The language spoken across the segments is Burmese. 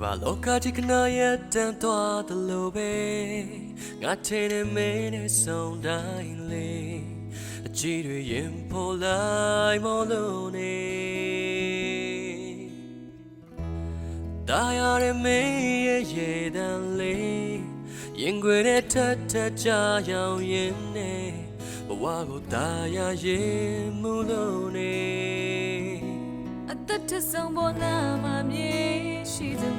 ဘာလောကကြီးခဏရဲ့တန်သွားသလိုပဲငါထင်နေမင်းနဲ့ဆုံးတိုင်းလေးအကြည့်တွေရင်ပေါ်လိုက်မလို့နေတာရတဲ့မင်းရဲ့ရေတန်လေးရင်ခွေနဲ့ထပ်ထပ်ကြရောင်ရင်နဲ့ဘဝကိုတာရရင်မှုလို့နေအသက်ထဆုံးပေါ်နာမှာမြေရှိတဲ့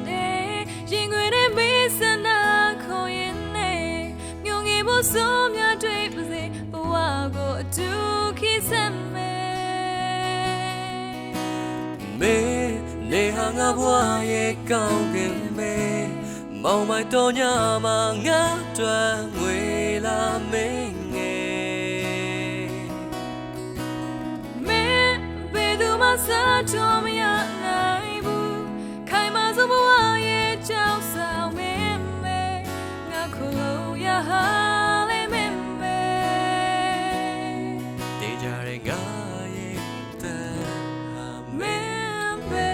ရင်ခွေနဲ့မေးစနာခေါ်ရင်နဲ့မြုံငယ်ဖို့စိုးများတွေ့ပါစေဘဝကိုအတူခိစမ်းမယ်မေနေဟာငါဘဝရဲ့ကောင်းကင်မေမောင်မိုက်တော်ညမှာငါတွေ့ငွေလာမင်းငယ်မေဘယ်သူမှစားတော်မရနိုင်ဘူးခိုင်မာစွာဘဝရဲ့ကြောက်ဆောင်မင်းမေငါခုလုံးရဟာလေမင်းမေတေးကြတဲ့ငါရဲ့တန်မင်းမေ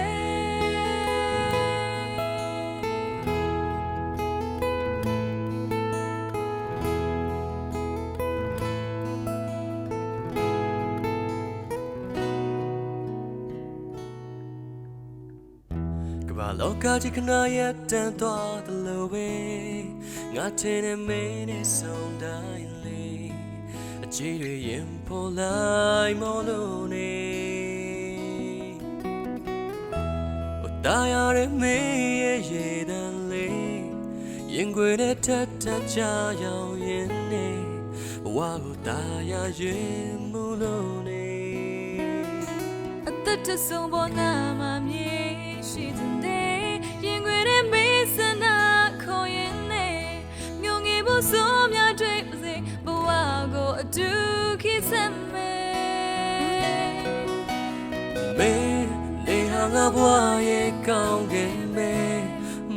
ဘာလောကကြီးခဏရဲ့တန်သွားသလိုပဲငါထင်နေမင်းနဲ့ဆုံးတိုင်းလေးအကြည့်တွေရင်ပေါ်လိုက်မလို့နေတာရတဲ့မင်းရဲ့ရေတန်လေးရင်ခွေနဲ့ထပ်ထပ်ကြရောင်ရင်နဲ့ဘဝကိုတာရရင်မှုလို့နေအသက်ထဆုံးပေါ်နာမှာမြေရှိတဲ့ရင်ခွေနဲ့မေးစနာခေါ်ရင်နဲ့မြုံငယ်ဖို့စိုးများတွေ့ပါစေဘဝကိုအတူခိစမ်းမယ်မေနေဟာငါဘဝရဲ့ကောင်းကင်မေ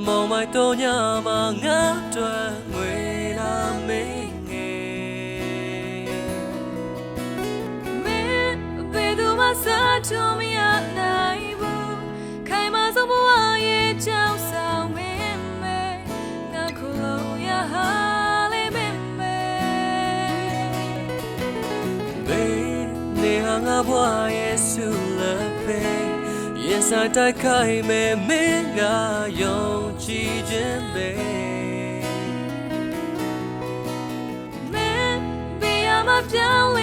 မောင်မိုက်တော်ညမှာငါတွေ့ငွေလာမင်းငယ်မေဘယ်သူမှစားတော်မရနိုင်ဘူးခိုင်မာစွာဘဝရဲ့ကြောက်ဆောင်မင်းမေငါခုလုံးရဟာလေမင်းမေမေနေဟာငါဘဝရဲ့ဆူလာပေရင်စားတိုက်ခိုက်မယ်မင်းကယုံကြည်ခြင်းပဲမင်းဘယ်မှာပြောင်းလဲ